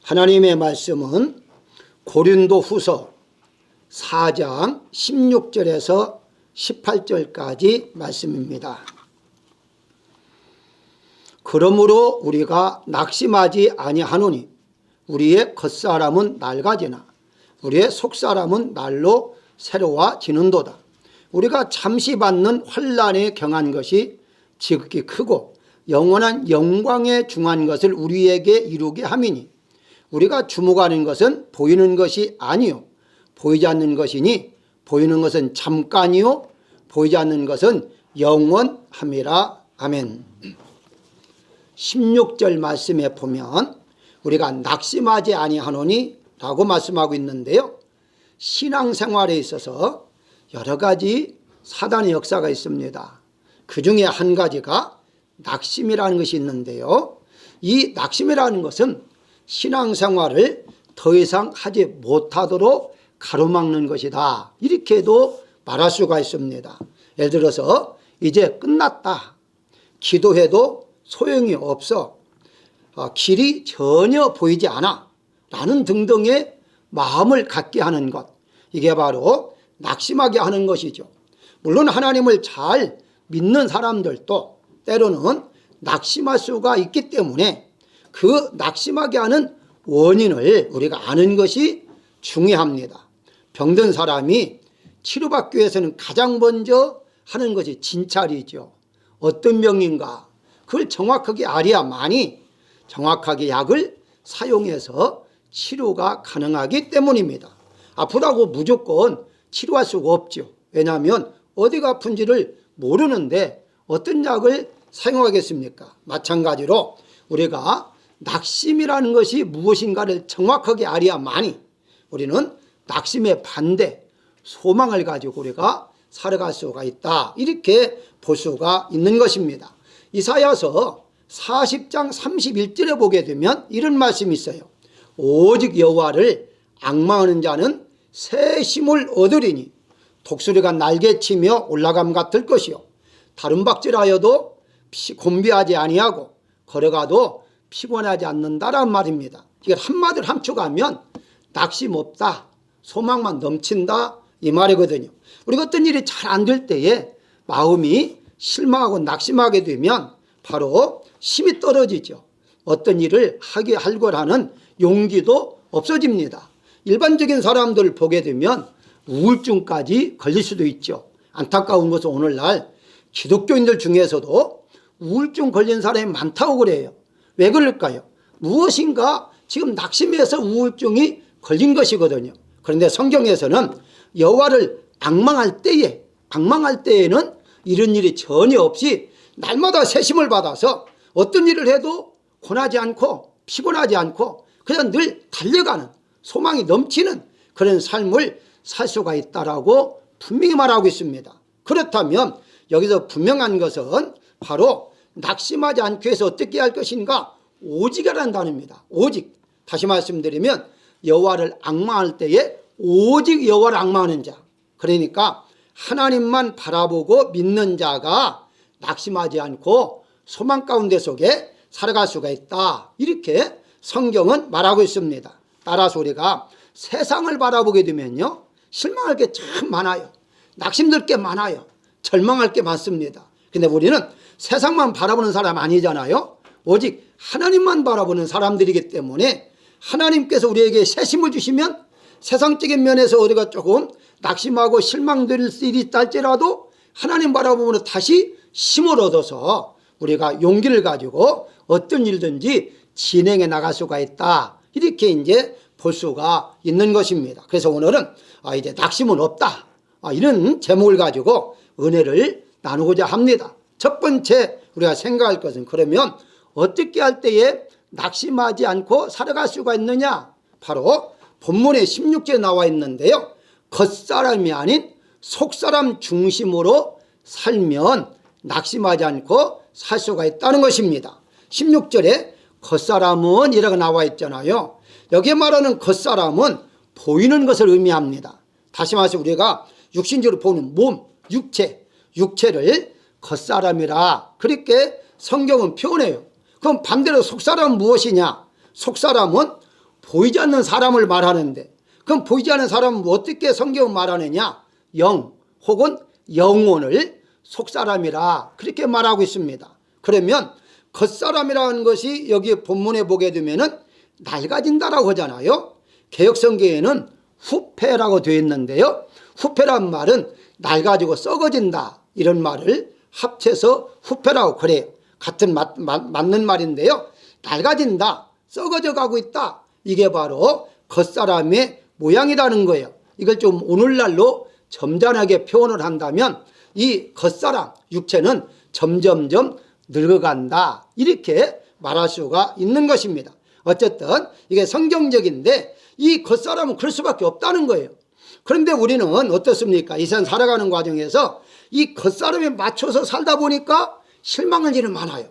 하나님의 말씀은 고린도후서 4장 16절에서 18절까지 말씀입니다. 그러므로 우리가 낙심하지 아니하노니 우리의 겉사람은 낡아지나 우리의 속사람은 날로 새로워지는도다. 우리가 잠시 받는 환난에 경한 것이 지극히 크고 영원한 영광에 중한 것을 우리에게 이루게 함이니 우리가 주목하는 것은 보이는 것이 아니요 보이지 않는 것이니 보이는 것은 잠깐이요 보이지 않는 것은 영원함이라. 아멘. 16절 말씀에 보면 우리가 낙심하지 아니하노니 라고 말씀하고 있는데요, 신앙생활에 있어서 여러 가지 사단의 역사가 있습니다. 그 중에 한 가지가 낙심이라는 것이 있는데요, 이 낙심이라는 것은 신앙생활을 더 이상 하지 못하도록 가로막는 것이다, 이렇게도 말할 수가 있습니다. 예를 들어서 이제 끝났다, 기도해도 소용이 없어, 길이 전혀 보이지 않아 라는 등등의 마음을 갖게 하는 것, 이게 바로 낙심하게 하는 것이죠. 물론 하나님을 잘 믿는 사람들도 때로는 낙심할 수가 있기 때문에 그 낙심하게 하는 원인을 우리가 아는 것이 중요합니다. 병든 사람이 치료받기 위해서는 가장 먼저 하는 것이 진찰이죠. 어떤 병인가 그걸 정확하게 알아야만이 정확하게 약을 사용해서 치료가 가능하기 때문입니다. 아프다고 무조건 치료할 수가 없죠. 왜냐하면 어디가 아픈지를 모르는데 어떤 약을 사용하겠습니까? 마찬가지로 우리가 낙심이라는 것이 무엇인가를 정확하게 알아야만이 우리는 낙심의 반대, 소망을 가지고 우리가 살아갈 수가 있다, 이렇게 볼 수가 있는 것입니다. 이사야서 40장 31절에 보게 되면 이런 말씀이 있어요. 오직 여호와를 앙망하는 자는 새 힘을 얻으리니 독수리가 날개치며 올라감 같을 것이요 다른 박질하여도 곤비하지 아니하고 걸어가도 피곤하지 않는다란 말입니다. 이걸 한마디로 함축하면 낙심 없다, 소망만 넘친다, 이 말이거든요. 우리가 어떤 일이 잘 안 될 때에 마음이 실망하고 낙심하게 되면 바로 힘이 떨어지죠. 어떤 일을 하려고 하는 용기도 없어집니다. 일반적인 사람들을 보게 되면 우울증까지 걸릴 수도 있죠. 안타까운 것은 오늘날 기독교인들 중에서도 우울증 걸린 사람이 많다고 그래요. 왜 그럴까요? 무엇인가 지금 낙심해서 우울증이 걸린 것이거든요. 그런데 성경에서는 여호와를 앙망할 때에는 이런 일이 전혀 없이 날마다 새 힘을 받아서 어떤 일을 해도 고나지 않고 피곤하지 않고 그냥 늘 달려가는, 소망이 넘치는 그런 삶을 살 수가 있다라고 분명히 말하고 있습니다. 그렇다면 여기서 분명한 것은 바로 낙심하지 않기 위해서 어떻게 할 것인가? 오직이라는 단어입니다. 오직. 다시 말씀드리면 여호와를 앙망할 때에 오직 여호와를 앙망하는 자, 그러니까 하나님만 바라보고 믿는 자가 낙심하지 않고 소망 가운데 속에 살아갈 수가 있다, 이렇게 성경은 말하고 있습니다. 따라서 우리가 세상을 바라보게 되면요, 실망할 게 참 많아요. 낙심될 게 많아요. 절망할 게 많습니다. 근데 우리는 세상만 바라보는 사람 아니잖아요. 오직 하나님만 바라보는 사람들이기 때문에 하나님께서 우리에게 새 힘을 주시면 세상적인 면에서 우리가 조금 낙심하고 실망될 일이 있다 할지라도 하나님 바라보면 다시 힘을 얻어서 우리가 용기를 가지고 어떤 일든지 진행해 나갈 수가 있다, 이렇게 이제 볼 수가 있는 것입니다. 그래서 오늘은 이제 낙심은 없다, 이런 제목을 가지고 은혜를 나누고자 합니다. 첫 번째 우리가 생각할 것은, 그러면 어떻게 할 때에 낙심하지 않고 살아갈 수가 있느냐? 바로 본문의 16절에 나와 있는데요, 겉사람이 아닌 속사람 중심으로 살면 낙심하지 않고 살 수가 있다는 것입니다. 16절에 겉사람은 이라고 나와 있잖아요. 여기에 말하는 겉사람은 보이는 것을 의미합니다. 다시 말해서 우리가 육신적으로 보는 몸, 육체를 겉사람이라 그렇게 성경은 표현해요. 그럼 반대로 속사람은 무엇이냐? 속사람은 보이지 않는 사람을 말하는데, 그럼 보이지 않는 사람은 어떻게 성경은 말하느냐? 영 혹은 영혼을 속사람이라 그렇게 말하고 있습니다. 그러면 겉사람이라는 것이 여기 본문에 보게 되면은 낡아진다라고 하잖아요. 개역성경에는 후패라고 되어 있는데요. 후패란 말은 낡아지고 썩어진다, 이런 말을 합쳐서 후패라고 그래요. 같은 맞는 말인데요. 낡아진다, 썩어져 가고 있다, 이게 바로 겉사람의 모양이라는 거예요. 이걸 좀 오늘날로 점잖하게 표현을 한다면 이 겉사람, 육체는 점점점 늙어간다, 이렇게 말할 수가 있는 것입니다. 어쨌든 이게 성경적인데 이 겉사람은 그럴 수밖에 없다는 거예요. 그런데 우리는 어떻습니까? 이 세상 살아가는 과정에서 이 겉사람에 맞춰서 살다 보니까 실망할 일이 많아요.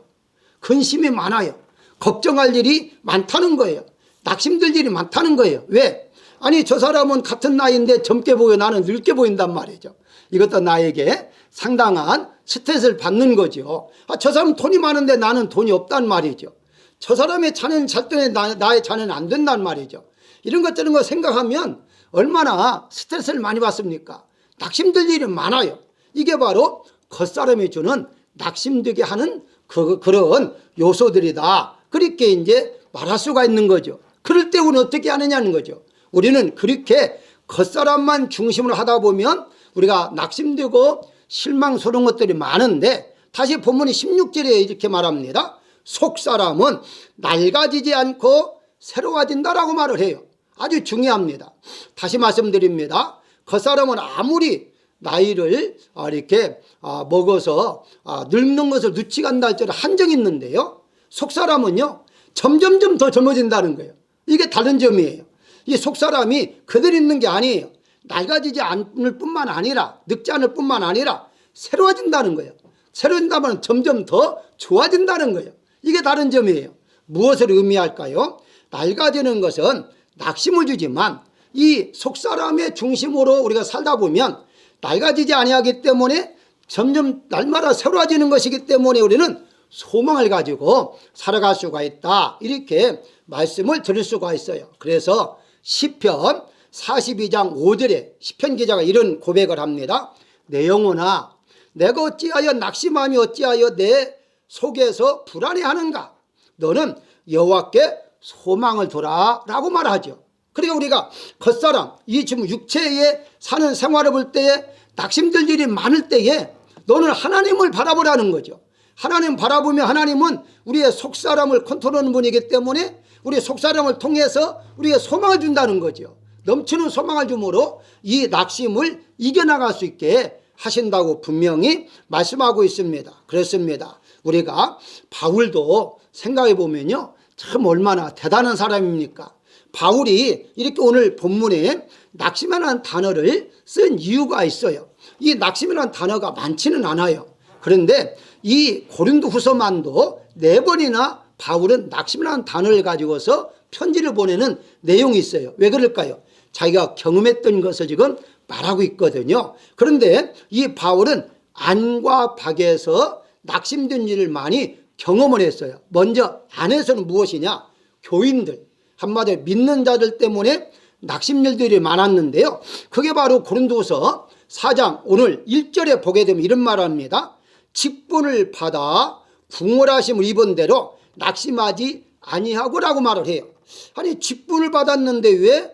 근심이 많아요. 걱정할 일이 많다는 거예요. 낙심될 일이 많다는 거예요. 왜? 아니, 저 사람은 같은 나이인데 젊게 보여, 나는 늙게 보인단 말이죠. 이것도 나에게 상당한 스트레스를 받는 거죠. 저 사람은 돈이 많은데 나는 돈이 없단 말이죠. 저 사람의 자녀는 잘 때에 나의 자녀는 안 된단 말이죠. 이런 것 저런 거 생각하면 얼마나 스트레스를 많이 받습니까? 낙심될 일이 많아요. 이게 바로 겉사람이 주는 낙심되게 하는 그런 요소들이다, 그렇게 이제 말할 수가 있는 거죠. 그럴 때 우리는 어떻게 하느냐는 거죠. 우리는 그렇게 겉사람만 중심으로 하다 보면 우리가 낙심되고 실망스러운 것들이 많은데, 다시 본문이 16절에 이렇게 말합니다. 속사람은 낡아지지 않고 새로워진다라고 말을 해요. 아주 중요합니다. 다시 말씀드립니다. 겉사람은 아무리 나이를 이렇게 먹어서 늙는 것을 누치간다 할지라도 한정이 있는데요, 속사람은요 점점점 더 젊어진다는 거예요. 이게 다른 점이에요. 이 속사람이 그대로 있는 게 아니에요. 낡아지지 않을 뿐만 아니라, 늙지 않을 뿐만 아니라 새로워진다는 거예요. 새로워진다면 점점 더 좋아진다는 거예요. 이게 다른 점이에요. 무엇을 의미할까요? 낡아지는 것은 낙심을 주지만 이 속사람의 중심으로 우리가 살다 보면 낡아지지 아니하기 때문에 점점 날마다 새로워지는 것이기 때문에 우리는 소망을 가지고 살아갈 수가 있다, 이렇게 말씀을 드릴 수가 있어요. 그래서 시편 42장 5절에 시편 기자가 이런 고백을 합니다. 내 영혼아, 내가 어찌하여 낙심하며 어찌하여 내 속에서 불안해하는가? 너는 여호와께 소망을 두라 라고 말하죠. 그러니까 우리가 겉사람, 이 지금 육체에 사는 생활을 볼 때에 낙심될 일이 많을 때에 너는 하나님을 바라보라는 거죠. 하나님 바라보며, 하나님은 우리의 속사람을 컨트롤하는 분이기 때문에 우리의 속사람을 통해서 우리의 소망을 준다는 거죠. 넘치는 소망을 주므로 이 낙심을 이겨나갈 수 있게 하신다고 분명히 말씀하고 있습니다. 그렇습니다. 우리가 바울도 생각해 보면요, 참 얼마나 대단한 사람입니까? 바울이 이렇게 오늘 본문에 낙심이라는 단어를 쓴 이유가 있어요. 이 낙심이라는 단어가 많지는 않아요. 그런데 이 고린도후서만도 4번이나 바울은 낙심이라는 단어를 가지고서 편지를 보내는 내용이 있어요. 왜 그럴까요? 자기가 경험했던 것을 지금 말하고 있거든요. 그런데 이 바울은 안과 밖에서 낙심된 일을 많이 경험을 했어요. 먼저 안에서는 무엇이냐? 교인들, 한마디로 믿는 자들 때문에 낙심일들이 많았는데요, 그게 바로 고린도후서 4장 오늘 1절에 보게 되면 이런 말을 합니다. 직분을 받아 궁궐하심을 입은 대로 낙심하지 아니하고라고 말을 해요. 아니, 직분을 받았는데 왜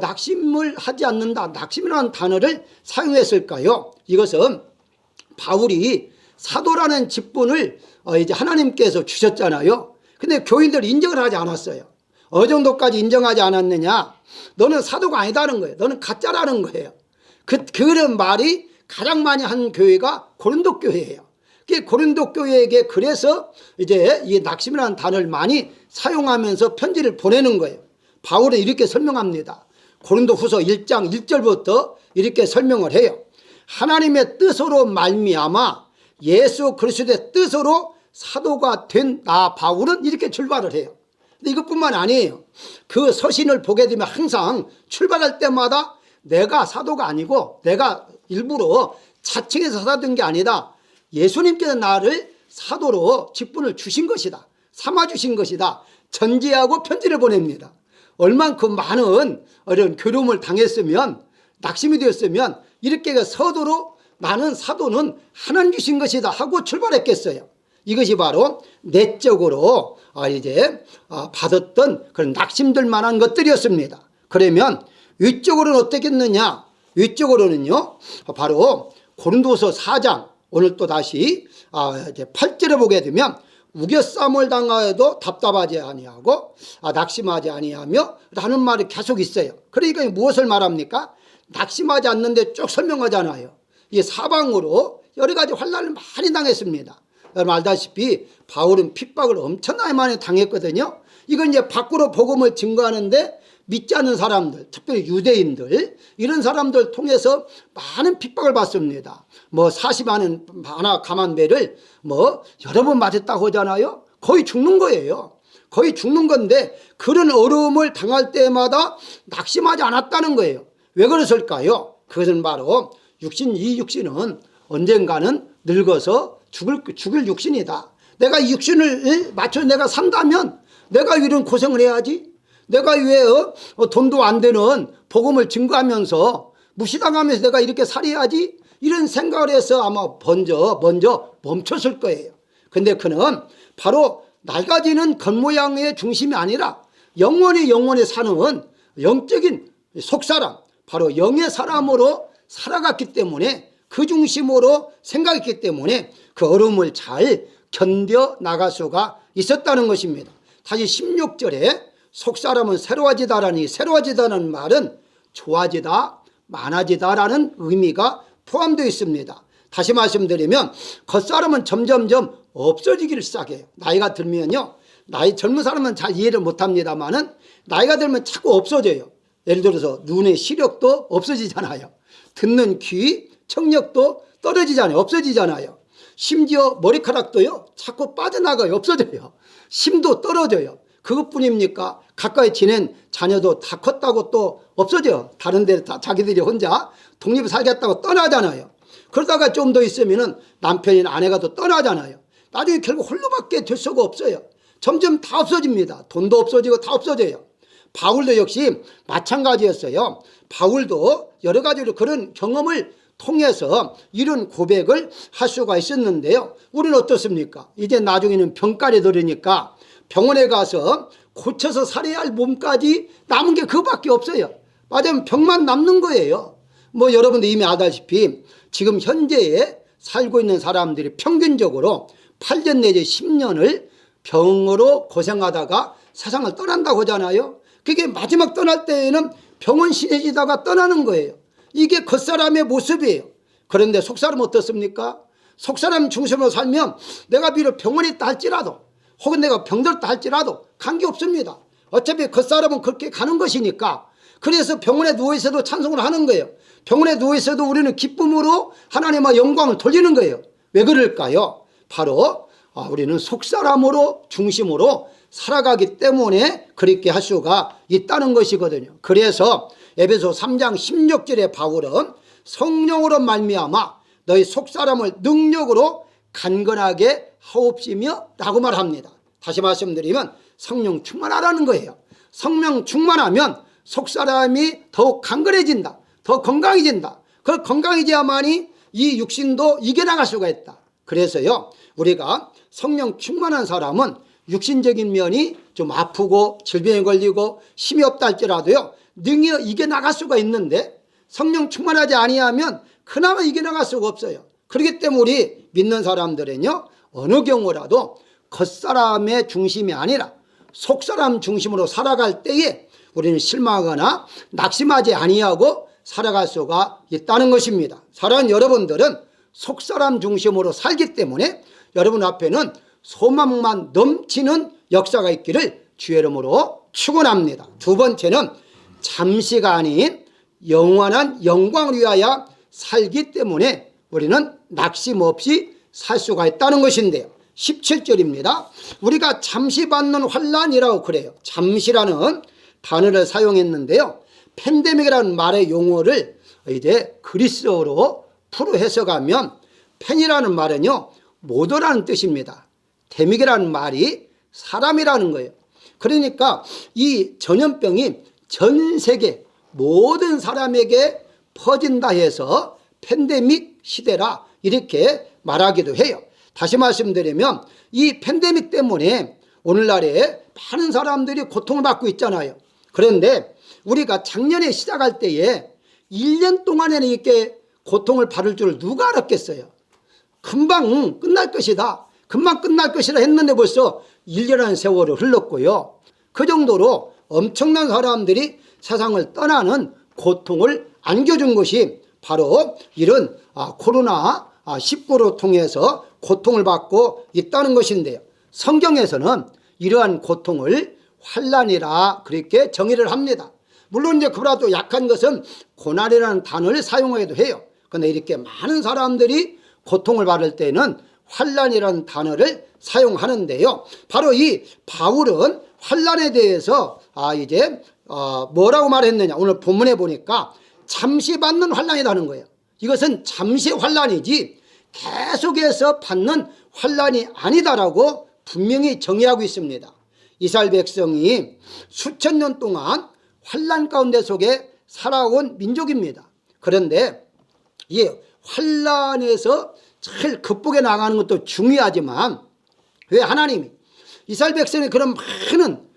낙심을 하지 않는다, 낙심이라는 단어를 사용했을까요? 이것은 바울이 사도라는 직분을 이제 하나님께서 주셨잖아요. 근데 교인들이 인정을 하지 않았어요. 어느 정도까지 인정하지 않았느냐? 너는 사도가 아니다는 거예요. 너는 가짜라는 거예요. 그런 말이 가장 많이 한 교회가 고린도 교회예요. 고린도 교회에게 그래서 이제 이 낙심이라는 단어를 많이 사용하면서 편지를 보내는 거예요. 바울은 이렇게 설명합니다. 고린도후서 1장 1절부터 이렇게 설명을 해요. 하나님의 뜻으로 말미암아 예수 그리스도의 뜻으로 사도가 된 나 바울은 이렇게 출발을 해요. 근데 이것뿐만 아니에요. 그 서신을 보게 되면 항상 출발할 때마다 내가 사도가 아니고 내가 일부러 자칭해서 사도된 게 아니다, 예수님께서 나를 사도로 직분을 주신 것이다, 삼아주신 것이다, 전제하고 편지를 보냅니다. 얼만큼 많은 이런 괴로움을 당했으면, 낙심이 되었으면 이렇게 서도로 나는 사도는 하나님 주신 것이다 하고 출발했겠어요. 이것이 바로 내적으로 이제 받았던 그런 낙심들 만한 것들이었습니다. 그러면 위쪽으로는 어떻겠느냐? 위쪽으로는요, 바로 고린도서 4장, 오늘 또 다시 이제 8절에 보게 되면 우겨싸움을 당하여도 답답하지 아니하고 낙심하지 아니하며 라는 말이 계속 있어요. 그러니까 무엇을 말합니까? 낙심하지 않는데 쭉 설명하잖아요. 이 사방으로 여러 가지 환난을 많이 당했습니다. 여러분 알다시피 바울은 핍박을 엄청나게 많이 당했거든요. 이건 이제 밖으로 복음을 증거하는데 믿지 않는 사람들, 특별히 유대인들, 이런 사람들 통해서 많은 핍박을 받습니다. 40만 가만배를 여러 번 맞았다고 하잖아요. 거의 죽는 거예요. 거의 죽는 건데 그런 어려움을 당할 때마다 낙심하지 않았다는 거예요. 왜 그랬을까요? 그것은 바로 이 육신은 언젠가는 늙어서 죽을 육신이다. 내가 이 육신을 맞춰 내가 산다면 내가 이런 고생을 해야지. 내가 왜 돈도 안 되는 복음을 증거하면서 무시당하면서 내가 이렇게 살아야지, 이런 생각을 해서 아마 먼저 멈췄을 거예요. 근데 그는 바로 낡아지는 겉모양의 중심이 아니라 영원히 사는 영적인 속사람, 바로 영의 사람으로 살아갔기 때문에, 그 중심으로 생각했기 때문에 그 어려움을 잘 견뎌 나갈 수가 있었다는 것입니다. 다시 16절에 속사람은 새로워지다는 말은 좋아지다, 많아지다라는 의미가 포함되어 있습니다. 다시 말씀드리면 겉사람은 점점점 없어지기를 시작해요. 나이가 들면요, 젊은 사람은 잘 이해를 못합니다만은 나이가 들면 자꾸 없어져요. 예를 들어서 눈의 시력도 없어지잖아요. 듣는 귀, 청력도 떨어지잖아요. 없어지잖아요. 심지어 머리카락도요 자꾸 빠져나가요. 없어져요. 심도 떨어져요. 그것뿐입니까? 가까이 지낸 자녀도 다 컸다고 또 없어져. 다른 데 다 자기들이 혼자 독립을 살겠다고 떠나잖아요. 그러다가 좀 더 있으면은 남편이나 아내가 또 떠나잖아요. 나중에 결국 홀로밖에 될 수가 없어요. 점점 다 없어집니다. 돈도 없어지고 다 없어져요. 바울도 역시 마찬가지였어요. 바울도 여러 가지로 그런 경험을 통해서 이런 고백을 할 수가 있었는데요. 우리는 어떻습니까? 이제 나중에는 병까지 들으니까 병원에 가서 고쳐서 살아야 할 몸까지 남은 게 그거밖에 없어요. 맞으면 병만 남는 거예요. 여러분도 이미 아다시피 지금 현재에 살고 있는 사람들이 평균적으로 8년 내지 10년을 병으로 고생하다가 세상을 떠난다고 하잖아요. 그게 마지막 떠날 때에는 병원 신해지다가 떠나는 거예요. 이게 겉사람의 모습이에요. 그런데 속사람은 어떻습니까? 속사람 중심으로 살면 내가 비록 병원에 있다 할지라도, 혹은 내가 병들었다 할지라도 관계없습니다. 어차피 겉사람은 그렇게 가는 것이니까. 그래서 병원에 누워있어도 찬송을 하는 거예요. 병원에 누워있어도 우리는 기쁨으로 하나님의 영광을 돌리는 거예요. 왜 그럴까요? 바로 우리는 속사람으로 중심으로 살아가기 때문에 그렇게 할 수가 있다는 것이거든요. 그래서 에베소 3장 16절에 바울은 성령으로 말미암아 너희 속사람을 능력으로 간건하게 하옵시며 라고 말합니다. 다시 말씀드리면 성령 충만하라는 거예요. 성령 충만하면 속사람이 더욱 강건해진다, 더 건강해진다. 그 건강해져야만이 이 육신도 이겨나갈 수가 있다. 그래서요, 우리가 성령 충만한 사람은 육신적인 면이 좀 아프고 질병에 걸리고 힘이 없다 할지라도요 능히 이겨나갈 수가 있는데, 성령 충만하지 아니하면 그나마 이겨나갈 수가 없어요. 그렇기 때문에 우리 믿는 사람들은요 어느 경우라도 겉사람의 중심이 아니라 속사람 중심으로 살아갈 때에 우리는 실망하거나 낙심하지 아니하고 살아갈 수가 있다는 것입니다. 사랑하는 여러분들은 속사람 중심으로 살기 때문에 여러분 앞에는 소망만 넘치는 역사가 있기를 주의 이름으로 축원합니다. 두 번째는 잠시가 아닌 영원한 영광을 위하여 살기 때문에 우리는 낙심 없이 살 수가 있다는 것인데요. 17절입니다. 우리가 잠시 받는 환난이라고 그래요. 잠시라는 단어를 사용했는데요. 팬데믹이라는 말의 용어를 이제 그리스어로 풀어 해석하면, 팬이라는 말은요 모도라는 뜻입니다. 데믹이라는 말이 사람이라는 거예요. 그러니까 이 전염병이 전 세계 모든 사람에게 퍼진다 해서 팬데믹 시대라 이렇게 말하기도 해요. 다시 말씀드리면 이 팬데믹 때문에 오늘날에 많은 사람들이 고통을 받고 있잖아요. 그런데 우리가 작년에 시작할 때에 1년 동안에는 이렇게 고통을 받을 줄 누가 알았겠어요. 금방 끝날 것이다. 금방 끝날 것이라 했는데 벌써 1년이라는 세월이 흘렀고요. 그 정도로 엄청난 사람들이 세상을 떠나는 고통을 안겨준 것이 바로 이런 코로나19로 통해서 고통을 받고 있다는 것인데요. 성경에서는 이러한 고통을 환난이라 그렇게 정의를 합니다. 물론 이제 그보다도 약한 것은 고난이라는 단어를 사용하기도 해요. 그런데 이렇게 많은 사람들이 고통을 받을 때는 환난이라는 단어를 사용하는데요. 바로 이 바울은 환난에 대해서 뭐라고 말했느냐. 오늘 본문에 보니까 잠시 받는 환난이라는 거예요. 이것은 잠시 환난이지 계속해서 받는 환난이 아니다라고 분명히 정의하고 있습니다. 이스라엘 백성이 수천 년 동안 환난 가운데 속에 살아온 민족입니다. 그런데 이 환난에서 잘 극복해 나가는 것도 중요하지만 왜 하나님이 이스라엘 백성이 그런 많은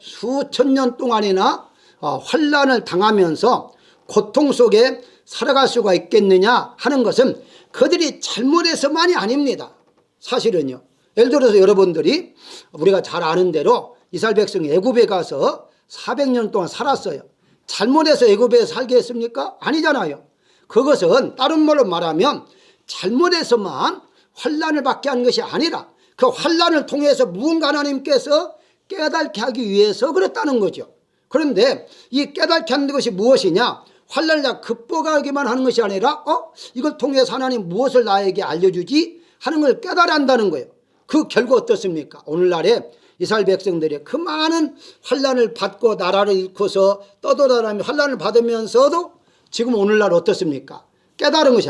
수천 년 동안이나 환난을 당하면서 고통 속에 살아갈 수가 있겠느냐 하는 것은 그들이 잘못해서만이 아닙니다. 사실은요. 예를 들어서 여러분들이 우리가 잘 아는 대로 이스라엘 백성이 애굽에 가서 400년 동안 살았어요. 잘못해서 애굽에 살게 했습니까? 아니잖아요. 그것은 다른 말로 말하면 잘못해서만 환난을 받게 하는 것이 아니라 그 환난을 통해서 무언가 하나님께서 깨닫게 하기 위해서 그랬다는 거죠. 그런데 이 깨닫게 하는 것이 무엇이냐? 환난을 극복하기만 하는 것이 아니라 이걸 통해서 하나님 무엇을 나에게 알려주지 하는 걸 깨달아야 한다는 거예요. 그 결과 어떻습니까? 오늘날에 이스라엘 백성들이 그 많은 환난을 받고 나라를 잃고서 떠돌아다니며 환난을 받으면서도 지금 오늘날 어떻습니까? 깨달은 것이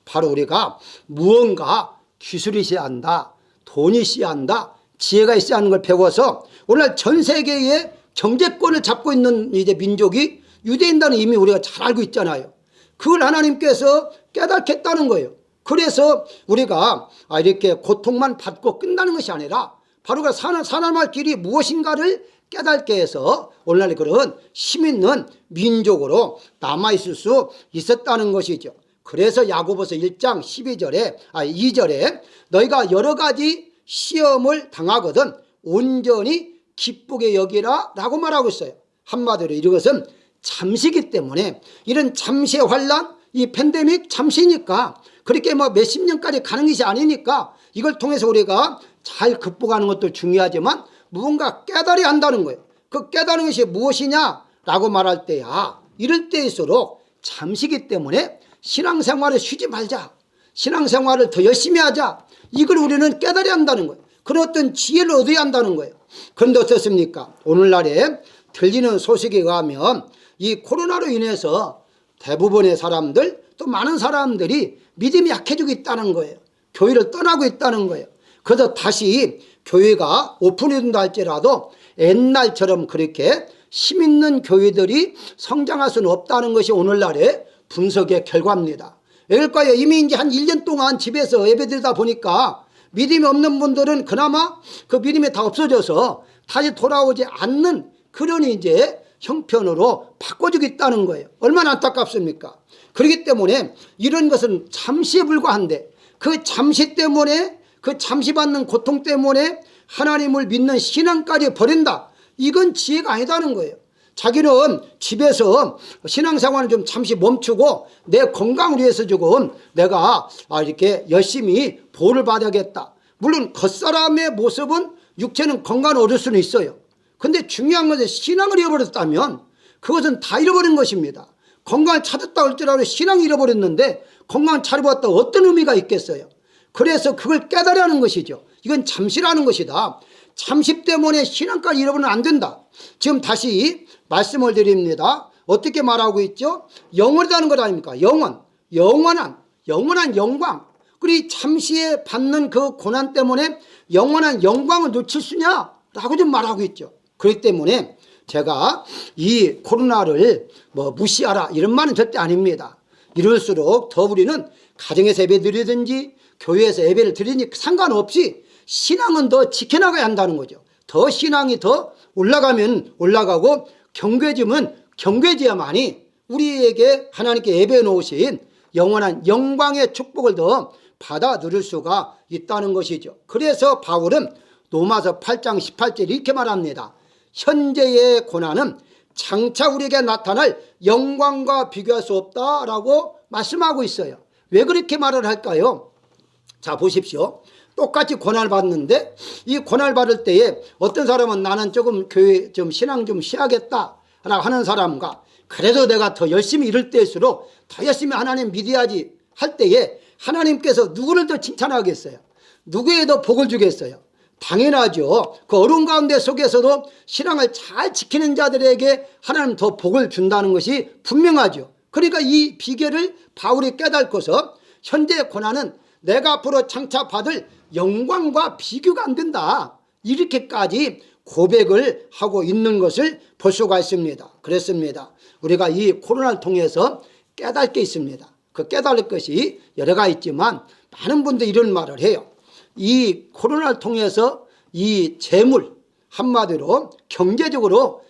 바로 우리가 무언가 기술이 있어야 한다, 돈이 있어야 한다, 지혜가 있어야 하는 걸 배워서 오늘날 전 세계의 경제권을 잡고 있는 이제 민족이 유대인다는 이미 우리가 잘 알고 있잖아요. 그걸 하나님께서 깨닫게 했다는 거예요. 그래서 우리가 이렇게 고통만 받고 끝나는 것이 아니라 바로 그 살아날 길이 무엇인가를 깨닫게 해서 오늘날 그런 힘 있는 민족으로 남아있을 수 있었다는 것이죠. 그래서 야고보서 1장 2절에 너희가 여러 가지 시험을 당하거든 온전히 기쁘게 여기라 라고 말하고 있어요. 한마디로 이것은 잠시기 때문에 이런 잠시의 환난, 이 팬데믹 잠시니까 그렇게 몇십 년까지 가는 것이 아니니까 이걸 통해서 우리가 잘 극복하는 것도 중요하지만 무언가 깨달아야 한다는 거예요. 그 깨달은 것이 무엇이냐라고 말할 때야 이럴 때일수록 잠시기 때문에 신앙생활을 쉬지 말자. 신앙생활을 더 열심히 하자. 이걸 우리는 깨달아야 한다는 거예요. 그런 어떤 지혜를 얻어야 한다는 거예요. 그런데 어떻습니까? 오늘날에 들리는 소식에 의하면 이 코로나로 인해서 대부분의 사람들 또 많은 사람들이 믿음이 약해지고 있다는 거예요. 교회를 떠나고 있다는 거예요. 그래서 다시 교회가 오픈이 된다 할지라도 옛날처럼 그렇게 힘 있는 교회들이 성장할 수는 없다는 것이 오늘날의 분석의 결과입니다. 왜일까요? 이미 이제 한 1년 동안 집에서 예배드리다 보니까 믿음이 없는 분들은 그나마 그 믿음이 다 없어져서 다시 돌아오지 않는 그런 이제 형편으로 바꿔주고 있다는 거예요. 얼마나 안타깝습니까? 그렇기 때문에 이런 것은 잠시에 불과한데 그 잠시 때문에 그 잠시 받는 고통 때문에 하나님을 믿는 신앙까지 버린다. 이건 지혜가 아니다는 거예요. 자기는 집에서 신앙생활을 좀 잠시 멈추고 내 건강을 위해서 조금 내가 이렇게 열심히 보호를 받아야겠다. 물론 겉사람의 모습은 육체는 건강을 얻을 수는 있어요. 근데 중요한 것은 신앙을 잃어버렸다면 그것은 다 잃어버린 것입니다. 건강을 찾았다 할지라도 신앙을 잃어버렸는데 건강을 찾아봤다 어떤 의미가 있겠어요. 그래서 그걸 깨달아야 하는 것이죠. 이건 잠시라는 것이다. 잠시 때문에 신앙까지 잃어버리면 안 된다. 지금 다시 말씀을 드립니다. 어떻게 말하고 있죠? 영원이라는 것 아닙니까? 영원한 영광. 그리고 잠시에 받는 그 고난 때문에 영원한 영광을 놓칠 수냐? 라고 좀 말하고 있죠. 그렇기 때문에 제가 이 코로나를 무시하라 이런 말은 절대 아닙니다. 이럴수록 더 우리는 가정에서 예배 드리든지 교회에서 예배를 드리니 상관없이 신앙은 더 지켜나가야 한다는 거죠. 더 신앙이 더 올라가면 올라가고 경계지면 경계지야만이 우리에게 하나님께 예배해 놓으신 영원한 영광의 축복을 더 받아 누릴 수가 있다는 것이죠. 그래서 바울은 로마서 8장 18절 이렇게 말합니다. 현재의 고난은 장차 우리에게 나타날 영광과 비교할 수 없다라고 말씀하고 있어요. 왜 그렇게 말을 할까요? 자, 보십시오. 똑같이 고난을 받는데 이 고난을 받을 때에 어떤 사람은 나는 조금 교회 좀 신앙 좀 쉬어야겠다 라고 하는 사람과 그래도 내가 더 열심히 이럴 때일수록 더 열심히 하나님 믿어야지 할 때에 하나님께서 누구를 더 칭찬하겠어요? 누구에 더 복을 주겠어요? 당연하죠. 그 어려운 가운데 속에서도 신앙을 잘 지키는 자들에게 하나님 더 복을 준다는 것이 분명하죠. 그러니까 이 비결을 바울이 깨닫고서 현재 고난은 내가 앞으로 장차 받을 영광과 비교가 안 된다, 이렇게까지 고백을 하고 있는 것을 볼 수가 있습니다. 그렇습니다. 우리가 이 코로나를 통해서 깨달을 게 있습니다. 그 깨달을 것이 여러 가지 있지만 많은 분들이 이런 말을 해요. 이 코로나를 통해서 이 재물, 한마디로 경제적으로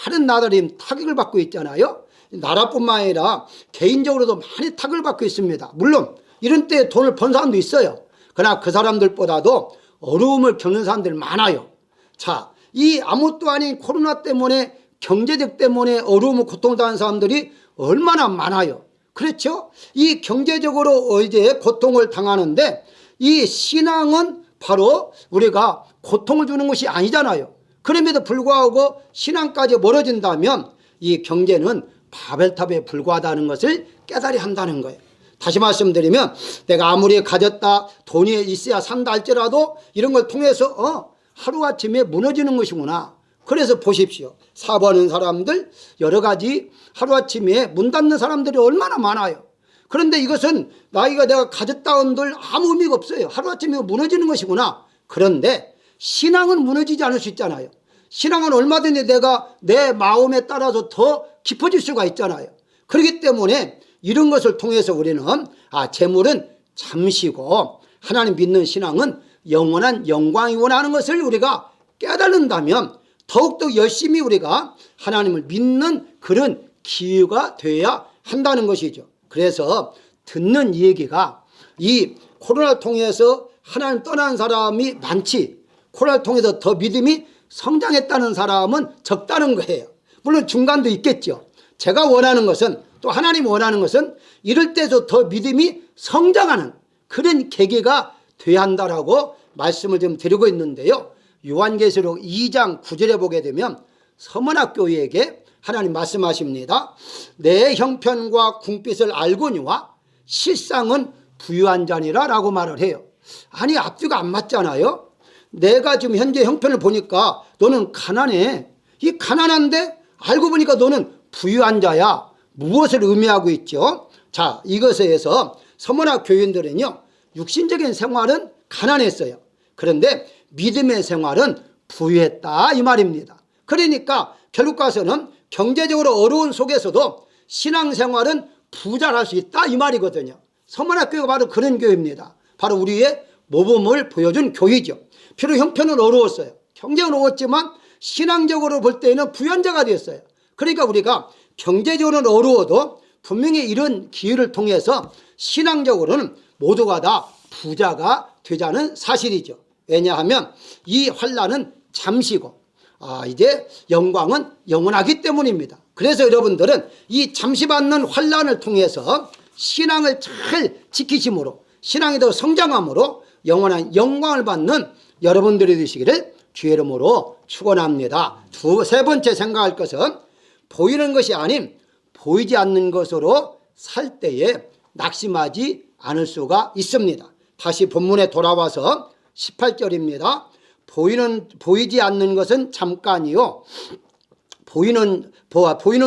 많은 나라들이 타격을 받고 있잖아요. 나라뿐만 아니라 개인적으로도 많이 타격을 받고 있습니다. 물론 이런 때에 돈을 번 사람도 있어요. 그러나 그 사람들보다도 어려움을 겪는 사람들 많아요. 자, 이 아무것도 아닌 코로나 때문에 경제적 때문에 어려움을 고통을 당하는 사람들이 얼마나 많아요. 그렇죠? 이 경제적으로 이제 고통을 당하는데 이 신앙은 바로 우리가 고통을 주는 것이 아니잖아요. 그럼에도 불구하고 신앙까지 멀어진다면 이 경제는 바벨탑에 불과하다는 것을 깨달아야 한다는 거예요. 다시 말씀드리면 내가 아무리 가졌다 돈이 있어야 산다 할지라도 이런 걸 통해서 하루아침에 무너지는 것이구나. 그래서 보십시오. 사업하는 사람들 여러 가지 하루아침에 문 닫는 사람들이 얼마나 많아요. 그런데 이것은 내가 가졌다 온들 아무 의미가 없어요. 하루아침에 무너지는 것이구나. 그런데 신앙은 무너지지 않을 수 있잖아요. 신앙은 얼마든지 내가 내 마음에 따라서 더 깊어질 수가 있잖아요. 그렇기 때문에 이런 것을 통해서 우리는 재물은 잠시고 하나님 믿는 신앙은 영원한 영광이 원하는 것을 우리가 깨달는다면 더욱더 열심히 우리가 하나님을 믿는 그런 기회가 되어야 한다는 것이죠. 그래서 듣는 얘기가 이 코로나를 통해서 하나님 떠난 사람이 많지 코로나를 통해서 더 믿음이 성장했다는 사람은 적다는 거예요. 물론 중간도 있겠죠. 제가 원하는 것은 또 하나님 원하는 것은 이럴 때도 더 믿음이 성장하는 그런 계기가 돼야 한다라고 말씀을 좀 드리고 있는데요. 요한계시록 2장 9절에 보게 되면 서문학교에게 하나님 말씀하십니다. 내 형편과 궁빛을 알거니와 실상은 부유한 자니라 라고 말을 해요. 아니 앞뒤가 안 맞잖아요. 내가 지금 현재 형편을 보니까 너는 가난해. 이 가난한데 알고 보니까 너는 부유한 자야. 무엇을 의미하고 있죠? 자, 이것에서 서문학 교인들은요 육신적인 생활은 가난했어요. 그런데 믿음의 생활은 부유했다 이 말입니다. 그러니까 결국 가서는 경제적으로 어려운 속에서도 신앙생활은 부자를 할 수 있다 이 말이거든요. 서문학 교회가 바로 그런 교회입니다. 바로 우리의 모범을 보여준 교회죠. 비록 형편은 어려웠어요. 경제는 어려웠지만 신앙적으로 볼 때는 부연자가 되었어요. 그러니까 우리가 경제적으로는 어려워도 분명히 이런 기회를 통해서 신앙적으로는 모두가 다 부자가 되자는 사실이죠. 왜냐하면 이 환난은 잠시고 이제 영광은 영원하기 때문입니다. 그래서 여러분들은 이 잠시 받는 환난을 통해서 신앙을 잘 지키심으로 신앙이 더 성장함으로 영원한 영광을 받는 여러분들이 되시기를 주의 이름으로 축원합니다. 세 번째 생각할 것은 보이는 것이 아닌 보이지 않는 것으로 살 때에 낙심하지 않을 수가 있습니다. 다시 본문에 돌아와서 18절입니다. 보이지 않는 것은 잠깐이요. 보이는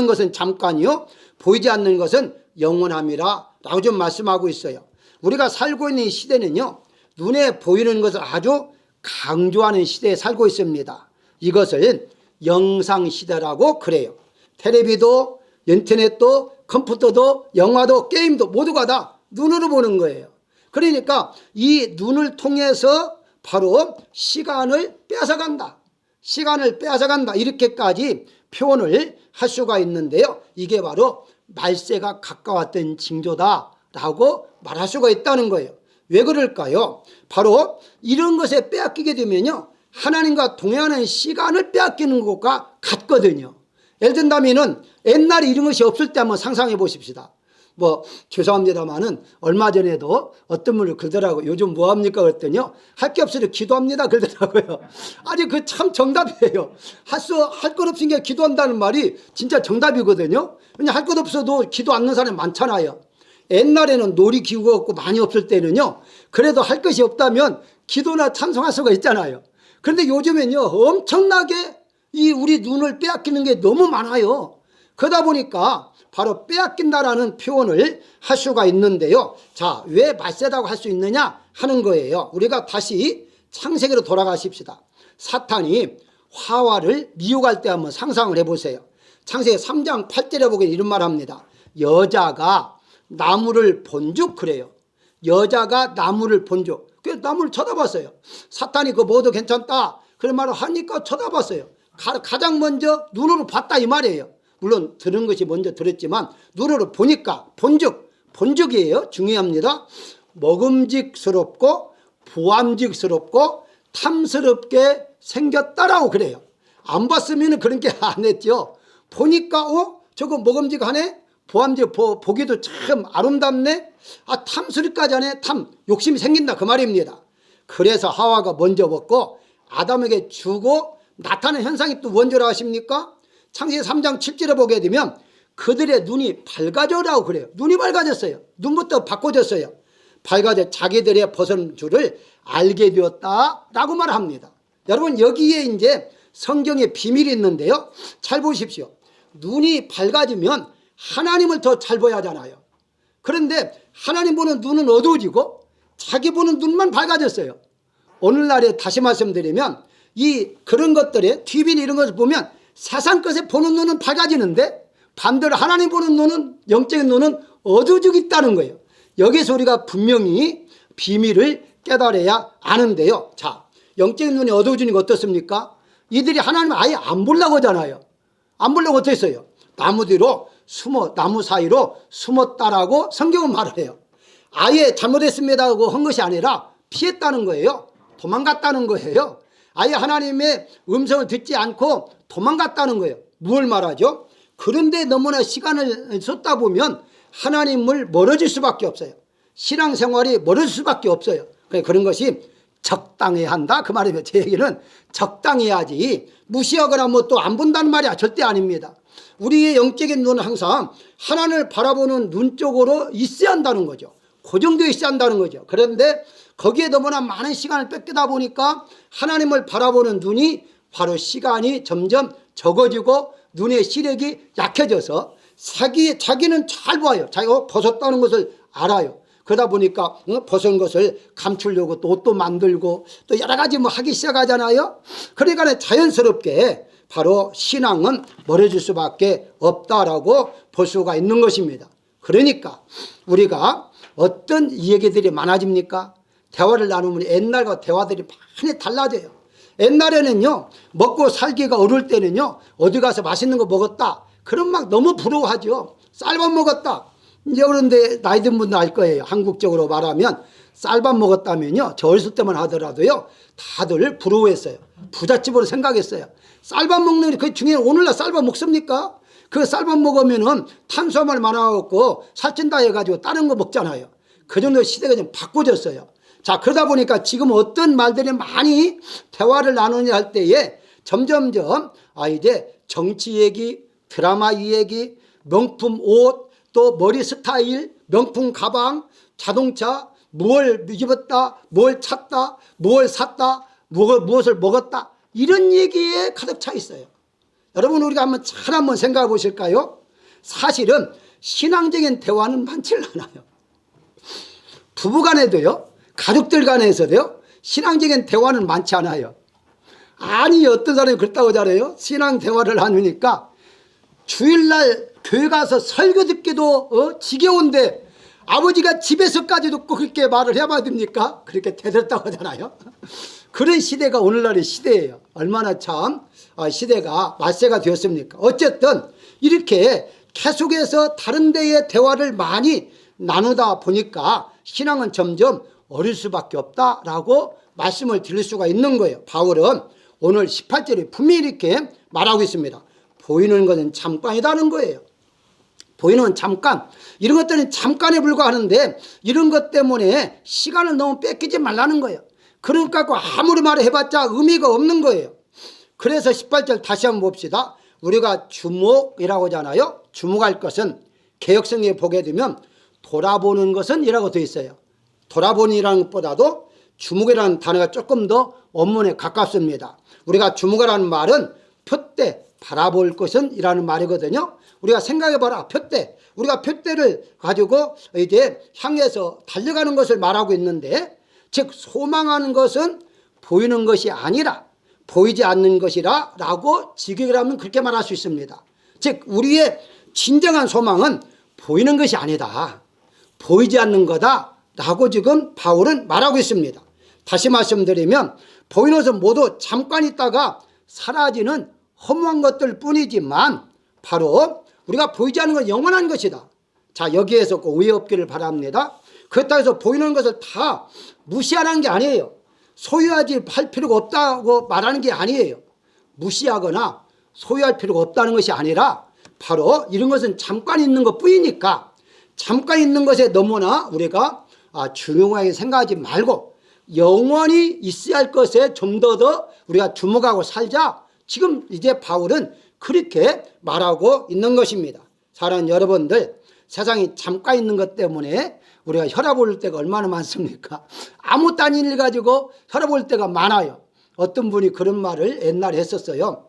것은 잠깐이요. 보이지 않는 것은 영원함이라 라고 좀 말씀하고 있어요. 우리가 살고 있는 이 시대는요. 눈에 보이는 것을 아주 강조하는 시대에 살고 있습니다. 이것을 영상시대라고 그래요. 텔레비도 인터넷도 컴퓨터도 영화도 게임도 모두가 다 눈으로 보는 거예요. 그러니까 이 눈을 통해서 바로 시간을 뺏어간다. 시간을 뺏어간다. 이렇게까지 표현을 할 수가 있는데요. 이게 바로 말세가 가까웠던 징조다라고 말할 수가 있다는 거예요. 왜 그럴까요? 바로 이런 것에 빼앗기게 되면요, 하나님과 동행하는 시간을 빼앗기는 것과 같거든요. 예를 든다면은 옛날에 이런 것이 없을 때 한번 상상해 보십시다. 뭐 죄송합니다만은 얼마 전에도 어떤 분을 그러더라고요. 요즘 뭐합니까 그랬더니요, 할 게 없으니 기도합니다 그러더라고요. 아니 그 참 정답이에요. 할 것 없으니까 기도한다는 말이 진짜 정답이거든요. 그냥 할 것 없어도 기도 않는 사람이 많잖아요. 옛날에는 놀이기구가 없고 많이 없을 때는요, 그래도 할 것이 없다면 기도나 찬송할 수가 있잖아요. 그런데 요즘엔요, 엄청나게 이 우리 눈을 빼앗기는 게 너무 많아요. 그러다 보니까 바로 빼앗긴다라는 표현을 할 수가 있는데요. 자, 왜 말세다고 할 수 있느냐 하는 거예요. 우리가 다시 창세기로 돌아가십시다. 사탄이 하와를 미혹할 때 한번 상상을 해보세요. 창세기 3장 8절에 보기엔 이런 말 합니다. 여자가 나무를 본즉 그래요. 여자가 나무를 본즉. 그래서 나무를 쳐다봤어요. 사탄이 그거 먹어도 괜찮다 그런 말을 하니까 쳐다봤어요. 가장 먼저 눈으로 봤다 이 말이에요. 물론 들은 것이 먼저 들었지만 눈으로 보니까 본적이에요. 중요합니다. 먹음직스럽고 부함직스럽고 탐스럽게 생겼다라고 그래요. 안 봤으면 그런 게 안 했죠. 보니까 저거 먹음직하네, 부함직, 보기도 참 아름답네, 탐스럽까지 하네, 욕심이 생긴다 그 말입니다. 그래서 하와가 먼저 먹고 아담에게 주고 나타나는 현상이 또 뭔지를 아십니까? 창세기 3장 7절에 보게 되면 그들의 눈이 밝아져라고 그래요. 눈이 밝아졌어요. 눈부터 바꿔졌어요. 밝아져 자기들의 벗은 줄을 알게 되었다라고 말합니다. 여러분 여기에 이제 성경의 비밀이 있는데요. 잘 보십시오. 눈이 밝아지면 하나님을 더 잘 보여야 하잖아요. 그런데 하나님 보는 눈은 어두워지고 자기 보는 눈만 밝아졌어요. 오늘날에 다시 말씀드리면 그런 것들에 TV나 이런 것을 보면 세상 것에 보는 눈은 밝아지는데 반대로 하나님 보는 눈은, 영적인 눈은 어두워지고 있다는 거예요. 여기서 우리가 분명히 비밀을 깨달아야 아는데요. 자, 영적인 눈이 어두워지는 게 어떻습니까? 이들이 하나님을 아예 안 보려고 하잖아요. 안 보려고 어떻게 했어요? 나무 사이로 숨었다라고 성경은 말을 해요. 아예 잘못했습니다 하고 한 것이 아니라 피했다는 거예요. 도망갔다는 거예요. 아예 하나님의 음성을 듣지 않고 도망갔다는 거예요. 무엇을 말하죠? 그런데 너무나 시간을 쏟다 보면 하나님을 멀어질 수밖에 없어요. 신앙생활이 멀어질 수밖에 없어요. 그런 것이 적당해야 한다 그 말이에요. 제 얘기는 적당해야지 무시하거나 뭐 또 안 본다는 말이 절대 아닙니다. 우리의 영적인 눈은 항상 하나님을 바라보는 눈 쪽으로 있어야 한다는 거죠. 고정되어 있어야 한다는 거죠. 그런데 거기에 너무나 많은 시간을 뺏기다 보니까 하나님을 바라보는 눈이 바로 시간이 점점 적어지고 눈의 시력이 약해져서 자기는 잘 봐요. 자기가 벗었다는 것을 알아요. 그러다 보니까 벗은 것을 감추려고 또 옷도 만들고 또 여러 가지 뭐 하기 시작하잖아요. 그러니까 자연스럽게 바로 신앙은 멀어질 수밖에 없다라고 볼 수가 있는 것입니다. 그러니까 우리가 어떤 얘기들이 많아집니까? 대화를 나누면 옛날과 대화들이 많이 달라져요. 옛날에는요, 먹고 살기가 어려울 때는요, 어디 가서 맛있는 거 먹었다 그럼 막 너무 부러워하죠. 쌀밥 먹었다. 이제 그런데 나이 든 분도 알 거예요. 한국적으로 말하면 쌀밥 먹었다면요, 저 어렸을 때만 하더라도요 다들 부러워했어요. 부잣집으로 생각했어요. 쌀밥 먹는 그 중에 오늘날 쌀밥 먹습니까? 그 쌀밥 먹으면은 탄수화물 많아갖고 살찐다 해가지고 다른 거 먹잖아요. 그 정도 시대가 좀 바꿔졌어요. 자, 그러다 보니까 지금 어떤 말들이 많이 대화를 나누냐 할 때에 점점점 이제 정치 얘기, 드라마 얘기, 명품 옷, 또 머리 스타일, 명품 가방, 자동차, 뭘 입었다, 뭘 찼다, 뭘 샀다, 무엇을 먹었다, 이런 얘기에 가득 차 있어요. 여러분 우리가 한번 생각해 보실까요? 사실은 신앙적인 대화는 많지 않아요. 부부간에도요, 가족들 간에서도요, 신앙적인 대화는 많지 않아요. 아니 어떤 사람이 그렇다고 잘해요. 신앙 대화를 나누니까 주일날 교회 가서 설교 듣기도 지겨운데 아버지가 집에서까지 듣고 그렇게 말을 해봐야 됩니까? 그렇게 대들었다고 하잖아요. 그런 시대가 오늘날의 시대예요. 얼마나 참 시대가 말세가 되었습니까? 어쨌든 이렇게 계속해서 다른 데의 대화를 많이 나누다 보니까 신앙은 점점 어릴 수밖에 없다라고 말씀을 드릴 수가 있는 거예요. 바울은 오늘 18절에 분명히 이렇게 말하고 있습니다. 보이는 것은 잠깐이라는 거예요. 보이는 잠깐, 이런 것들은 잠깐에 불과하는데 이런 것 때문에 시간을 너무 뺏기지 말라는 거예요. 그러니까 아무리 말을 해봤자 의미가 없는 거예요. 그래서 18절 다시 한번 봅시다. 우리가 주목이라고 하잖아요. 주목할 것은 개역성에 보게 되면 돌아보는 것은 이라고 되어 있어요. 돌아보니라는 것보다도 주목이라는 단어가 조금 더 원문에 가깝습니다. 우리가 주목이라는 말은 표대, 바라볼 것은 이라는 말이거든요. 우리가 생각해봐라. 표대. 우리가 표대를 가지고 이제 향해서 달려가는 것을 말하고 있는데, 즉 소망하는 것은 보이는 것이 아니라 보이지 않는 것이라 라고 직역을 하면 그렇게 말할 수 있습니다. 즉 우리의 진정한 소망은 보이는 것이 아니다, 보이지 않는 거다 라고 지금 바울은 말하고 있습니다. 다시 말씀드리면 보이는 것은 모두 잠깐 있다가 사라지는 허무한 것들 뿐이지만 바로 우리가 보이지 않는 건 영원한 것이다. 자, 여기에서 꼭 오해 없기를 바랍니다. 그렇다고 해서 보이는 것을 다 무시하는 게 아니에요. 소유하지 할 필요가 없다고 말하는 게 아니에요. 무시하거나 소유할 필요가 없다는 것이 아니라 바로 이런 것은 잠깐 있는 것 뿐이니까 잠깐 있는 것에 너무나 우리가 중요하게 생각하지 말고 영원히 있어야 할 것에 좀 더 우리가 주목하고 살자. 지금 이제 바울은 그렇게 말하고 있는 것입니다. 사랑하는 여러분들, 세상이 잠깐 있는 것 때문에 우리가 혈압 오를 때가 얼마나 많습니까? 아무 딴 일 가지고 혈압 올 때가 많아요. 어떤 분이 그런 말을 옛날에 했었어요.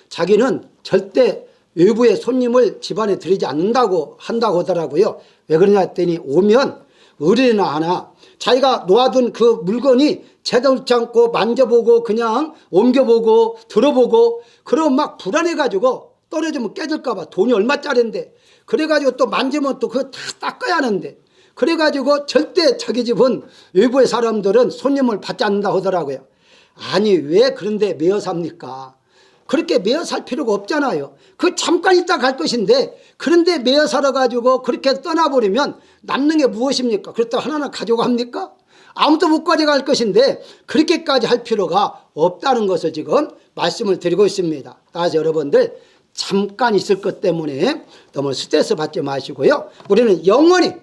자기는 절대 외부의 손님을 집안에 들이지 않는다고 한다고 하더라고요. 왜 그러냐 했더니 오면 의뢰나 하나 자기가 놓아둔 그 물건이 제대로지 않고 만져보고 그냥 옮겨보고 들어보고 그러면 막 불안해가지고 떨어지면 깨질까 봐. 돈이 얼마짜리인데 그래가지고 또 만지면 또 그거 다 닦아야 하는데 그래가지고 절대 자기 집은 외부의 사람들은 손님을 받지 않는다 하더라고요. 아니 왜 그런데 매여 삽니까? 그렇게 매여 살 필요가 없잖아요. 그 잠깐 있다 갈 것인데 그런데 매여 살아가지고 그렇게 떠나버리면 남는 게 무엇입니까? 그렇다고 하나는 가지고 합니까? 아무도 못 가져갈 것인데 그렇게까지 할 필요가 없다는 것을 지금 말씀을 드리고 있습니다. 따라서 여러분들 잠깐 있을 것 때문에 너무 스트레스 받지 마시고요. 우리는 영원한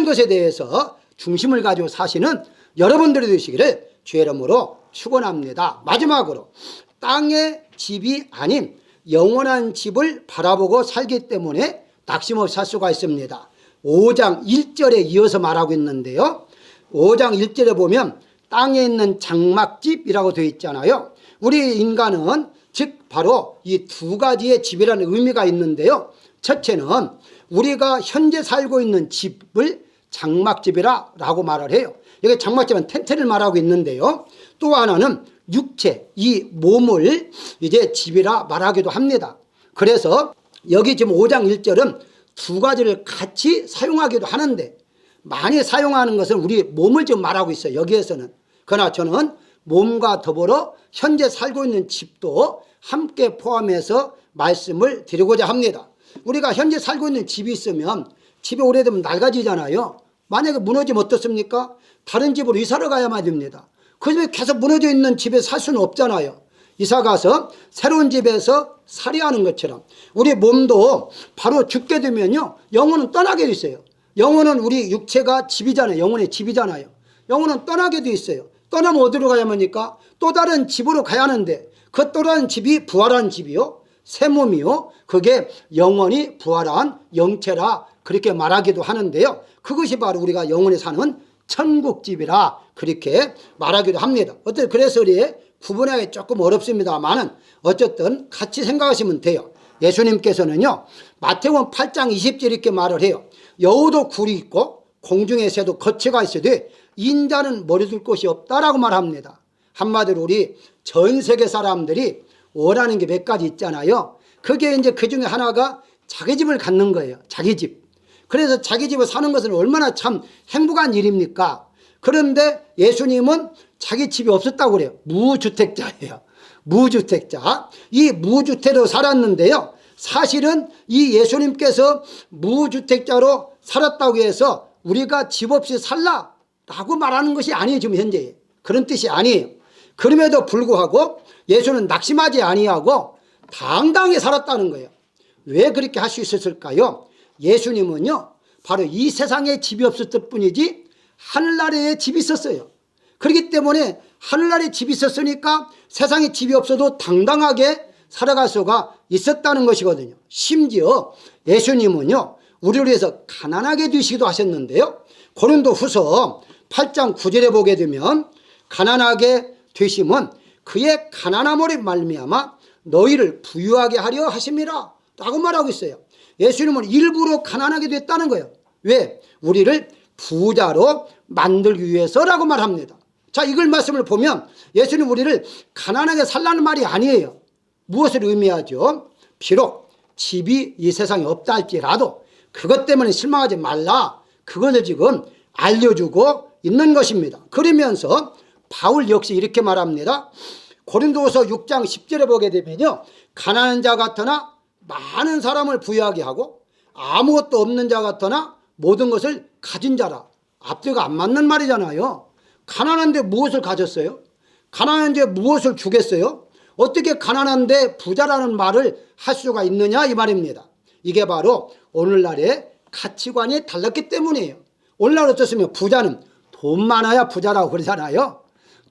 것에 대해서 중심을 가지고 사시는 여러분들이 되시기를 주의 이름으로 축원합니다. 마지막으로 땅의 집이 아닌 영원한 집을 바라보고 살기 때문에 낙심없이 살 수가 있습니다. 5장 1절에 이어서 말하고 있는데요. 5장 1절에 보면 땅에 있는 장막집이라고 되어 있잖아요. 우리 인간은 즉 바로 이 두 가지의 집이라는 의미가 있는데요. 첫째는 우리가 현재 살고 있는 집을 장막집이라고 말을 해요. 여기 장막집은 텐트를 말하고 있는데요. 또 하나는 육체, 이 몸을 이제 집이라 말하기도 합니다. 그래서 여기 지금 5장 1절은 두 가지를 같이 사용하기도 하는데 많이 사용하는 것은 우리 몸을 지금 말하고 있어요. 여기에서는. 그러나 저는 몸과 더불어 현재 살고 있는 집도 함께 포함해서 말씀을 드리고자 합니다. 우리가 현재 살고 있는 집이 있으면 집이 오래되면 낡아지잖아요. 만약에 무너지면 어떻습니까? 다른 집으로 이사를 가야만 됩니다. 그 집에 계속 무너져 있는 집에 살 수는 없잖아요. 이사 가서 새로운 집에서 살이 하는 것처럼 우리 몸도 바로 죽게 되면요 영혼은 떠나게 돼 있어요. 영혼은 우리 육체가 집이잖아요. 영혼의 집이잖아요. 영혼은 떠나게 돼 있어요. 떠나면 어디로 가야 합니까? 또 다른 집으로 가야 하는데 그 또 다른 집이 부활한 집이요, 새 몸이요, 그게 영원히 부활한 영체라 그렇게 말하기도 하는데요. 그것이 바로 우리가 영원히 사는 천국집이라 그렇게 말하기도 합니다. 어때? 그래서 우리 구분하기 조금 어렵습니다만은 어쨌든 같이 생각하시면 돼요. 예수님께서는요 마태복음 8장 20절 이렇게 말을 해요. 여우도 굴이 있고 공중의 새도 거처가 있으되 인자는 머리 둘 곳이 없다라고 말합니다. 한마디로 우리 전 세계 사람들이 원하는 게 몇 가지 있잖아요. 그게 이제 그 중에 하나가 자기 집을 갖는 거예요. 자기 집. 그래서 자기 집을 사는 것은 얼마나 참 행복한 일입니까? 그런데 예수님은 자기 집이 없었다고 그래요. 무주택자예요. 무주택자. 이 무주택으로 살았는데요. 사실은 이 예수님께서 무주택자로 살았다고 해서 우리가 집 없이 살라라고 말하는 것이 아니에요. 지금 현재 그런 뜻이 아니에요. 그럼에도 불구하고 예수는 낙심하지 아니하고 당당히 살았다는 거예요. 왜 그렇게 할 수 있었을까요? 예수님은요 바로 이 세상에 집이 없었을 뿐이지 하늘나라에 집이 있었어요. 그렇기 때문에 하늘나라에 집이 있었으니까 세상에 집이 없어도 당당하게 살아갈 수가 있었다는 것이거든요. 심지어 예수님은요 우리를 위해서 가난하게 되시기도 하셨는데요. 고린도후서 8장 9절에 보게 되면 가난하게 되심은 그의 가난함으로 말미암아 너희를 부유하게 하려 하심이라 라고 말하고 있어요. 예수님은 일부러 가난하게 됐다는 거예요. 왜? 우리를 부자로 만들기 위해서라고 말합니다. 자, 이걸 말씀을 보면 예수님 우리를 가난하게 살라는 말이 아니에요. 무엇을 의미하죠? 비록 집이 이 세상에 없다 할지라도 그것 때문에 실망하지 말라. 그것을 지금 알려주고 있는 것입니다. 그러면서 바울 역시 이렇게 말합니다. 고린도후서 6장 10절에 보게 되면요. 가난한 자 같으나 많은 사람을 부유하게 하고 아무것도 없는 자 같으나 모든 것을 가진 자라. 앞뒤가 안 맞는 말이잖아요. 가난한데 무엇을 가졌어요? 가난한데 무엇을 주겠어요? 어떻게 가난한데 부자라는 말을 할 수가 있느냐 이 말입니다. 이게 바로 오늘날의 가치관이 달랐기 때문이에요. 오늘날 어떻습니까? 부자는 돈 많아야 부자라고 그러잖아요.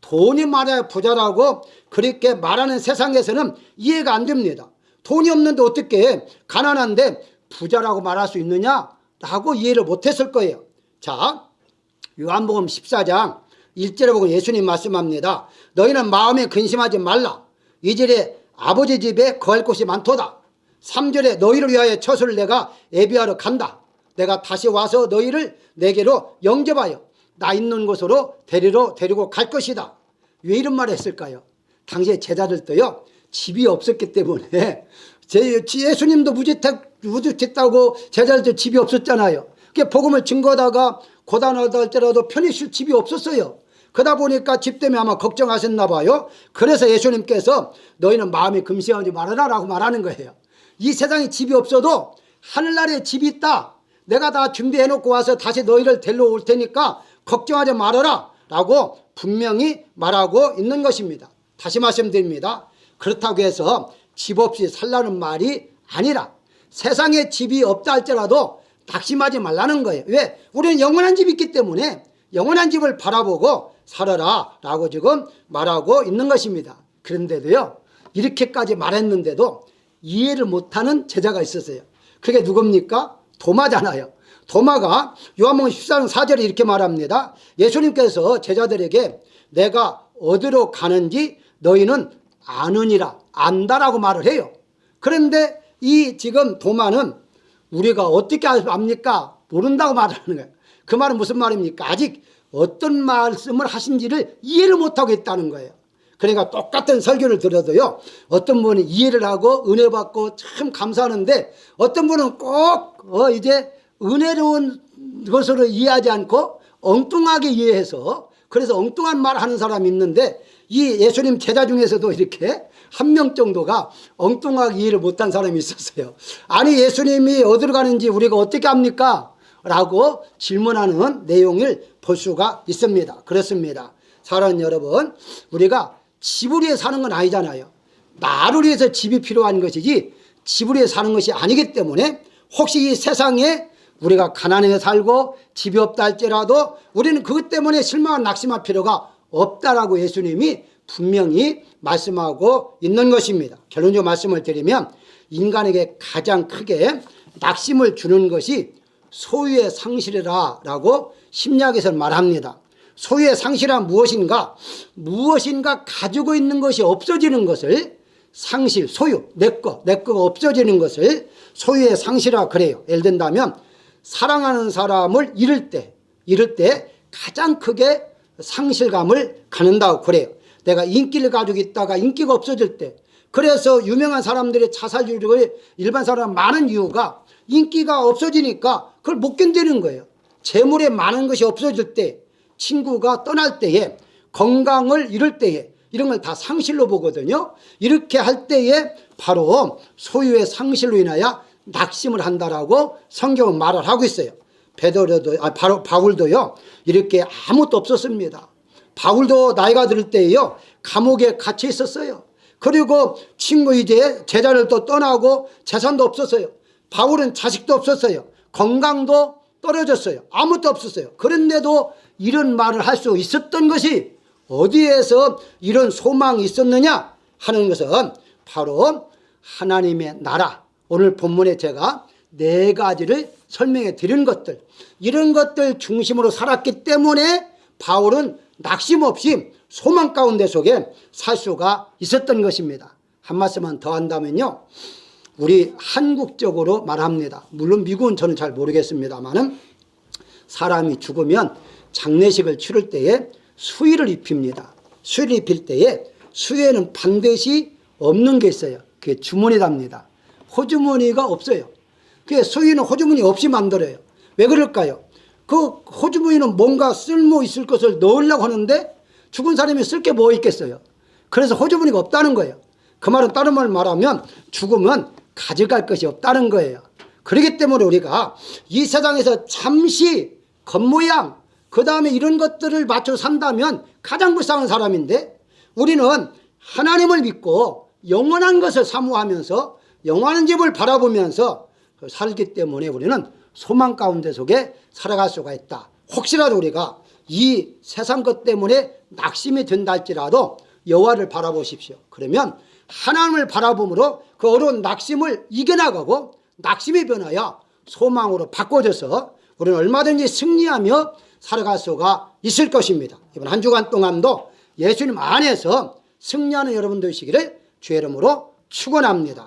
돈이 많아야 부자라고 그렇게 말하는 세상에서는 이해가 안 됩니다. 돈이 없는데 어떻게 가난한데 부자라고 말할 수 있느냐라고 이해를 못했을 거예요. 자, 요한복음 14장 1절에 보고 예수님 말씀합니다. 너희는 마음에 근심하지 말라. 2절에 아버지 집에 거할 곳이 많도다. 3절에 너희를 위하여 처소를 내가 예비하러 간다. 내가 다시 와서 너희를 내게로 영접하여 나 있는 곳으로 데리고 갈 것이다. 왜 이런 말을 했을까요? 당시에 제자들도요 집이 없었기 때문에 예수님도 무주택자고 제자들도 집이 없었잖아요. 그게 복음을 증거하다가 고단하다 할지라도 편히 쉴 집이 없었어요. 그러다 보니까 집 때문에 아마 걱정하셨나 봐요. 그래서 예수님께서 너희는 마음에 금시하지 말아라 라고 말하는 거예요. 이 세상에 집이 없어도 하늘나라에 집이 있다. 내가 다 준비해놓고 와서 다시 너희를 데려올 테니까 걱정하지 말아라 라고 분명히 말하고 있는 것입니다. 다시 말씀드립니다. 그렇다고 해서 집 없이 살라는 말이 아니라 세상에 집이 없다 할지라도 낙심하지 말라는 거예요. 왜? 우리는 영원한 집이 있기 때문에 영원한 집을 바라보고 살아라 라고 지금 말하고 있는 것입니다. 그런데도요 이렇게까지 말했는데도 이해를 못하는 제자가 있었어요. 그게 누굽니까? 도마잖아요. 도마가 요한복음 14장 4절에 이렇게 말합니다. 예수님께서 제자들에게 내가 어디로 가는지 너희는 아느니라 안다라고 말을 해요. 그런데 이 지금 도마는 우리가 어떻게 압니까? 모른다고 말하는 거예요. 그 말은 무슨 말입니까? 아직 어떤 말씀을 하신지를 이해를 못하고 있다는 거예요. 그러니까 똑같은 설교를 들어도요 어떤 분은 이해를 하고 은혜 받고 참 감사하는데 어떤 분은 꼭 이제 은혜로운 것으로 이해하지 않고 엉뚱하게 이해해서 그래서 엉뚱한 말 하는 사람이 있는데 이 예수님 제자 중에서도 이렇게 한 명 정도가 엉뚱하게 이해를 못한 사람이 있었어요. 아니 예수님이 어디로 가는지 우리가 어떻게 합니까? 라고 질문하는 내용을 볼 수가 있습니다. 그렇습니다. 사랑하는 여러분, 우리가 집을 위해 사는 건 아니잖아요. 나를 위해서 집이 필요한 것이지 집을 위해 사는 것이 아니기 때문에 혹시 이 세상에 우리가 가난해 살고 집이 없다 할지라도 우리는 그것 때문에 실망한 낙심할 필요가 없다라고 예수님이 분명히 말씀하고 있는 것입니다. 결론적으로 말씀을 드리면 인간에게 가장 크게 낙심을 주는 것이 소유의 상실이라 라고 심리학에서는 말합니다. 소유의 상실은 무엇인가? 무엇인가 가지고 있는 것이 없어지는 것을 상실, 소유, 내 거가 없어지는 것을 소유의 상실이라 그래요. 예를 든다면 사랑하는 사람을 잃을 때 가장 크게 상실감을 갖는다고 그래요. 내가 인기를 가지고 있다가 인기가 없어질 때, 그래서 유명한 사람들의 자살률이 일반 사람 많은 이유가 인기가 없어지니까 그걸 못 견디는 거예요. 재물에 많은 것이 없어질 때, 친구가 떠날 때에, 건강을 잃을 때에, 이런 걸 다 상실로 보거든요. 이렇게 할 때에 바로 소유의 상실로 인하여 낙심을 한다라고 성경은 말을 하고 있어요. 바로 바울도요, 이렇게 아무것도 없었습니다. 바울도 나이가 들 때에요, 감옥에 갇혀 있었어요. 그리고 친구 이제 제자를 또 떠나고 재산도 없었어요. 바울은 자식도 없었어요. 건강도 떨어졌어요. 아무것도 없었어요. 그런데도 이런 말을 할 수 있었던 것이 어디에서 이런 소망이 있었느냐 하는 것은 바로 하나님의 나라, 오늘 본문에 제가 4가지를 설명해 드린 것들, 이런 것들 중심으로 살았기 때문에 바울은 낙심 없이 소망 가운데 속에 살 수가 있었던 것입니다. 한 말씀만 더 한다면요, 우리 한국적으로 말합니다. 물론 미국은 저는 잘 모르겠습니다만은 사람이 죽으면 장례식을 치를 때에 수의를 입힙니다. 수의를 입힐 때에 수의에는 반드시 없는 게 있어요. 그게 주머니답니다. 호주머니가 없어요. 그 수의는 호주머니 없이 만들어요. 왜 그럴까요? 그 호주머니는 뭔가 쓸모 있을 것을 넣으려고 하는데 죽은 사람이 쓸 게 뭐 있겠어요. 그래서 호주머니가 없다는 거예요. 그 말은 다른 말 말하면 죽으면 가져갈 것이 없다는 거예요. 그렇기 때문에 우리가 이 세상에서 잠시 겉모양, 그 다음에 이런 것들을 맞춰 산다면 가장 불쌍한 사람인데, 우리는 하나님을 믿고 영원한 것을 사모하면서 영원한 집을 바라보면서 살기 때문에 우리는 소망 가운데 속에 살아갈 수가 있다. 혹시라도 우리가 이 세상 것 때문에 낙심이 된다 할지라도 여호와를 바라보십시오. 그러면 하나님을 바라봄으로 그 어려운 낙심을 이겨나가고 낙심이 변하여 소망으로 바꿔져서 우리는 얼마든지 승리하며 살아갈 수가 있을 것입니다. 이번 한 주간 동안도 예수님 안에서 승리하는 여러분 되시기를 주의 이름으로 축원합니다.